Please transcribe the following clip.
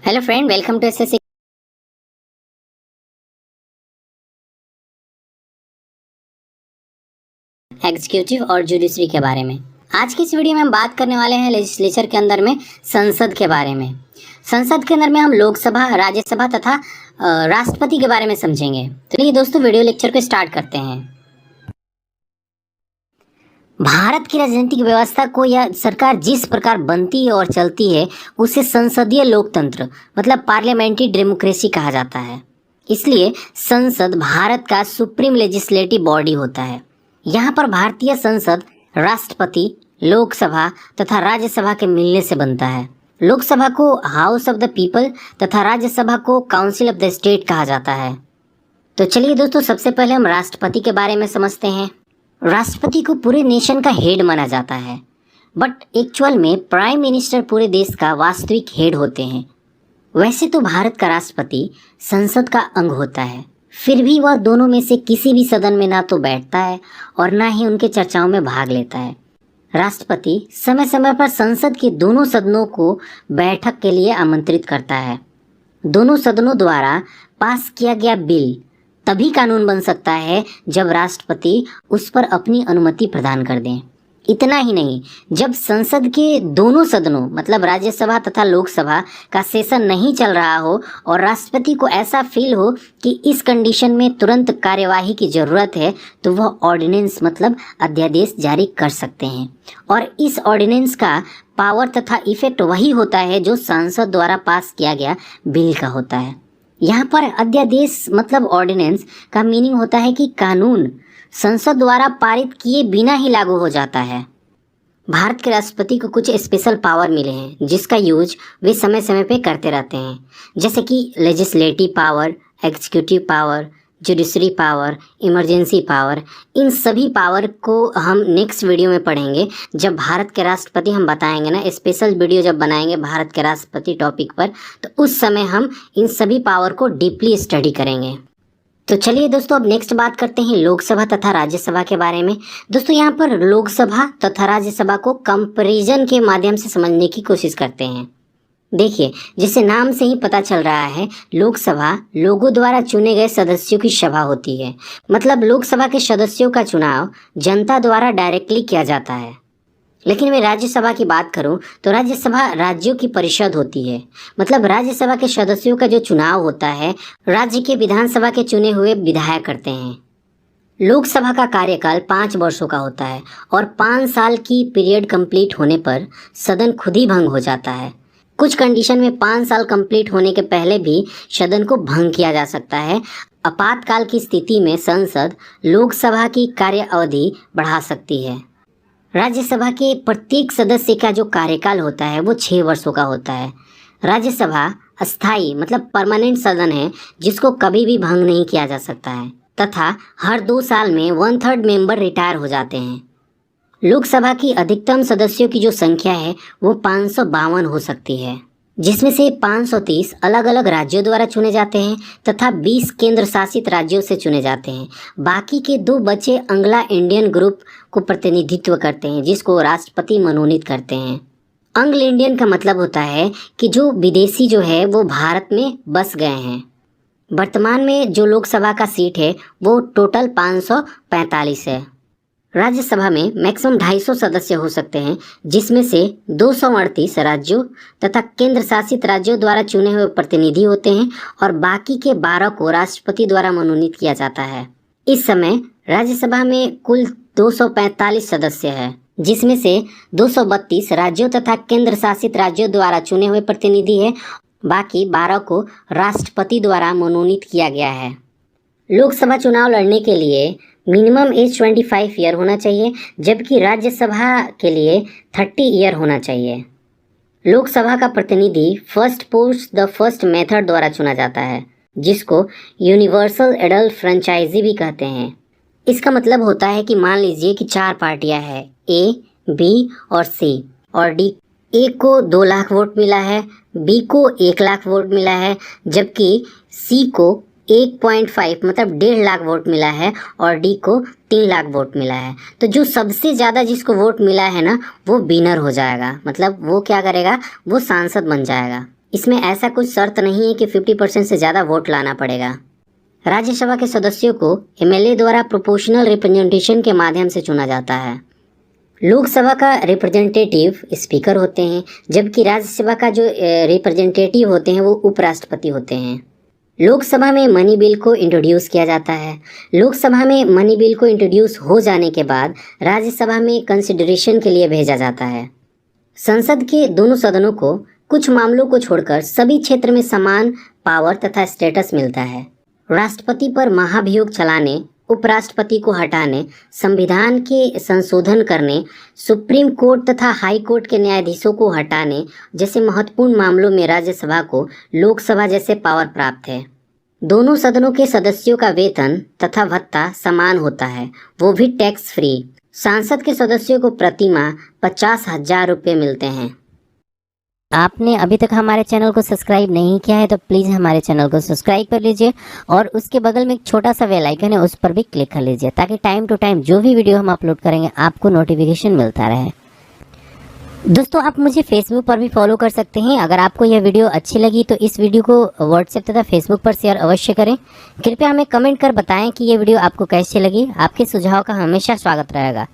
Hello friend, welcome to SSC executive और judiciary के बारे में। आज की इस वीडियो में हम बात करने वाले हैं लेजिस्लेचर के अंदर में संसद के बारे में। संसद के अंदर में हम लोकसभा, राज्यसभा तथा राष्ट्रपति के बारे में समझेंगे। तो ये दोस्तों वीडियो लेक्चर को स्टार्ट करते हैं। भारत की राजनीतिक व्यवस्था को या सरकार जिस प्रकार बनती है और चलती है उसे संसदीय लोकतंत्र मतलब पार्लियामेंट्री डेमोक्रेसी कहा जाता है। इसलिए संसद भारत का सुप्रीम लेजिस्लेटिव बॉडी होता है। यहाँ पर भारतीय संसद राष्ट्रपति, लोकसभा तथा राज्यसभा के मिलने से बनता है। लोकसभा को हाउस ऑफ द पीपल तथा राज्यसभा को काउंसिल ऑफ द स्टेट कहा जाता है। तो चलिए दोस्तों, सबसे पहले हम राष्ट्रपति के बारे में समझते हैं। राष्ट्रपति को पूरे नेशन का हेड माना जाता है, बट एक्चुअल में प्राइम मिनिस्टर पूरे देश का वास्तविक हेड होते हैं। वैसे तो भारत का राष्ट्रपति संसद का अंग होता है, फिर भी वह दोनों में से किसी भी सदन में ना तो बैठता है और ना ही उनके चर्चाओं में भाग लेता है। राष्ट्रपति समय समय पर संसद के दोनों सदनों को बैठक के लिए आमंत्रित करता है। दोनों सदनों द्वारा पास किया गया बिल तभी कानून बन सकता है जब राष्ट्रपति उस पर अपनी अनुमति प्रदान कर दें। इतना ही नहीं, जब संसद के दोनों सदनों मतलब राज्यसभा तथा लोकसभा का सेशन नहीं चल रहा हो और राष्ट्रपति को ऐसा फील हो कि इस कंडीशन में तुरंत कार्यवाही की जरूरत है, तो वह ऑर्डिनेंस मतलब अध्यादेश जारी कर सकते हैं। और इस ऑर्डिनेंस का पावर तथा इफेक्ट वही होता है जो संसद द्वारा पास किया गया बिल का होता है। यहाँ पर अध्यादेश मतलब ऑर्डिनेंस का मीनिंग होता है कि कानून संसद द्वारा पारित किए बिना ही लागू हो जाता है। भारत के राष्ट्रपति को कुछ स्पेशल पावर मिले हैं जिसका यूज वे समय समय पे करते रहते हैं, जैसे कि legislative power, executive power, judiciary power, emergency power. इन सभी पावर को हम नेक्स्ट वीडियो में पढ़ेंगे। जब भारत के राष्ट्रपति हम बताएंगे ना, स्पेशल वीडियो जब बनाएंगे भारत के राष्ट्रपति टॉपिक पर, तो उस समय हम इन सभी पावर को डीपली स्टडी करेंगे। तो चलिए दोस्तों, अब नेक्स्ट बात करते हैं लोकसभा तथा राज्यसभा के बारे में। दोस्तों यहाँ पर लोकसभा तथा राज्यसभा को कंपैरिजन के माध्यम से समझने की कोशिश करते हैं। देखिए, जैसे नाम से ही पता चल रहा है, लोकसभा लोगों द्वारा चुने गए सदस्यों की सभा होती है। मतलब लोकसभा के सदस्यों का चुनाव जनता द्वारा डायरेक्टली किया जाता है। लेकिन मैं राज्यसभा की बात करूं तो राज्यसभा राज्यों की परिषद होती है। मतलब राज्यसभा के सदस्यों का जो चुनाव होता है राज्य के विधानसभा के चुने हुए विधायक करते हैं। लोकसभा का कार्यकाल 5 वर्षों का होता है और 5 साल की पीरियड कंप्लीट होने पर सदन खुद ही भंग हो जाता है। कुछ कंडीशन में 5 साल कंप्लीट होने के पहले भी सदन को भंग किया जा सकता है। आपातकाल की स्थिति में संसद लोकसभा की कार्य अवधि बढ़ा सकती है। राज्यसभा के प्रत्येक सदस्य का जो कार्यकाल होता है वो 6 वर्षों का होता है। राज्यसभा अस्थायी मतलब परमानेंट सदन है जिसको कभी भी भंग नहीं किया जा सकता है तथा हर 2 साल में 1/3 मेंबर रिटायर हो जाते हैं। लोकसभा की अधिकतम सदस्यों की जो संख्या है वो 552 हो सकती है, जिसमें से 530 अलग अलग राज्यों द्वारा चुने जाते हैं तथा 20 केंद्र शासित राज्यों से चुने जाते हैं। बाकी के 2 बचे अंग्लो इंडियन ग्रुप को प्रतिनिधित्व करते हैं जिसको राष्ट्रपति मनोनीत करते हैं। अंग्लो इंडियन का मतलब होता है कि जो विदेशी जो है वो भारत में बस गए हैं। वर्तमान में जो लोकसभा का सीट है वो टोटल 545 है। राज्यसभा में मैक्सिमम 250 सदस्य हो सकते हैं, जिसमें से 238 राज्यों तथा केंद्र शासित राज्यों द्वारा चुने हुए प्रतिनिधि होते हैं और बाकी के 12 को राष्ट्रपति द्वारा मनोनीत किया जाता है। इस समय राज्यसभा में कुल 245 सदस्य हैं, जिसमें से 232 राज्यों तथा केंद्र शासित राज्यों द्वारा चुने हुए प्रतिनिधि है। बाकी 12 को राष्ट्रपति द्वारा मनोनीत किया गया है। लोकसभा चुनाव लड़ने के लिए मिनिमम एज 25 ईयर होना चाहिए, जबकि राज्यसभा के लिए 30 ईयर होना चाहिए। लोकसभा का प्रतिनिधि first post the first method द्वारा चुना जाता है, जिसको यूनिवर्सल एडल्ट फ्रेंचाइजी भी कहते हैं। इसका मतलब होता है कि मान लीजिए कि 4 पार्टियां हैं, ए, बी और सी, और डी। ए को 2 लाख वोट मिला है, बी को 1 लाख वोट मिला है, जबकि सी को 1.5 मतलब 1.5 लाख वोट मिला है और डी को 3 लाख वोट मिला है। तो जो सबसे ज़्यादा जिसको वोट मिला है ना वो विनर हो जाएगा, मतलब वो क्या करेगा, वो सांसद बन जाएगा। इसमें ऐसा कुछ शर्त नहीं है कि 50% से ज़्यादा वोट लाना पड़ेगा। राज्यसभा के सदस्यों को एमएलए द्वारा प्रोपोर्शनल रिप्रेजेंटेशन के माध्यम से चुना जाता है। लोकसभा का रिप्रेजेंटेटिव स्पीकर होते हैं, जबकि राज्यसभा का जो रिप्रेजेंटेटिव होते हैं वो उपराष्ट्रपति होते हैं। लोकसभा में मनी बिल को इंट्रोड्यूस किया जाता है। लोकसभा में मनी बिल को इंट्रोड्यूस हो जाने के बाद राज्यसभा में कंसिडरेशन के लिए भेजा जाता है। संसद के दोनों सदनों को कुछ मामलों को छोड़कर सभी क्षेत्र में समान पावर तथा स्टेटस मिलता है। राष्ट्रपति पर महाभियोग चलाने, उपराष्ट्रपति को हटाने, संविधान के संशोधन करने, सुप्रीम कोर्ट तथा हाई कोर्ट के न्यायाधीशों को हटाने जैसे महत्वपूर्ण मामलों में राज्यसभा को लोकसभा जैसे पावर प्राप्त है। दोनों सदनों के सदस्यों का वेतन तथा भत्ता समान होता है, वो भी टैक्स फ्री। सांसद के सदस्यों को प्रति माह 50,000 रुपये मिलते हैं। आपने अभी तक हमारे चैनल को सब्सक्राइब नहीं किया है तो प्लीज़ हमारे चैनल को सब्सक्राइब कर लीजिए और उसके बगल में एक छोटा सा बेल आइकन है, उस पर भी क्लिक कर लीजिए ताकि टाइम टू टाइम जो भी वीडियो हम अपलोड करेंगे आपको नोटिफिकेशन मिलता रहे। दोस्तों, आप मुझे फेसबुक पर भी फॉलो कर सकते हैं। अगर आपको यह वीडियो अच्छी लगी तो इस वीडियो को व्हाट्सएप तथा फेसबुक पर शेयर अवश्य करें। कृपया हमें कमेंट कर बताएं कि ये वीडियो आपको कैसी लगी। आपके सुझाव का हमेशा स्वागत रहेगा।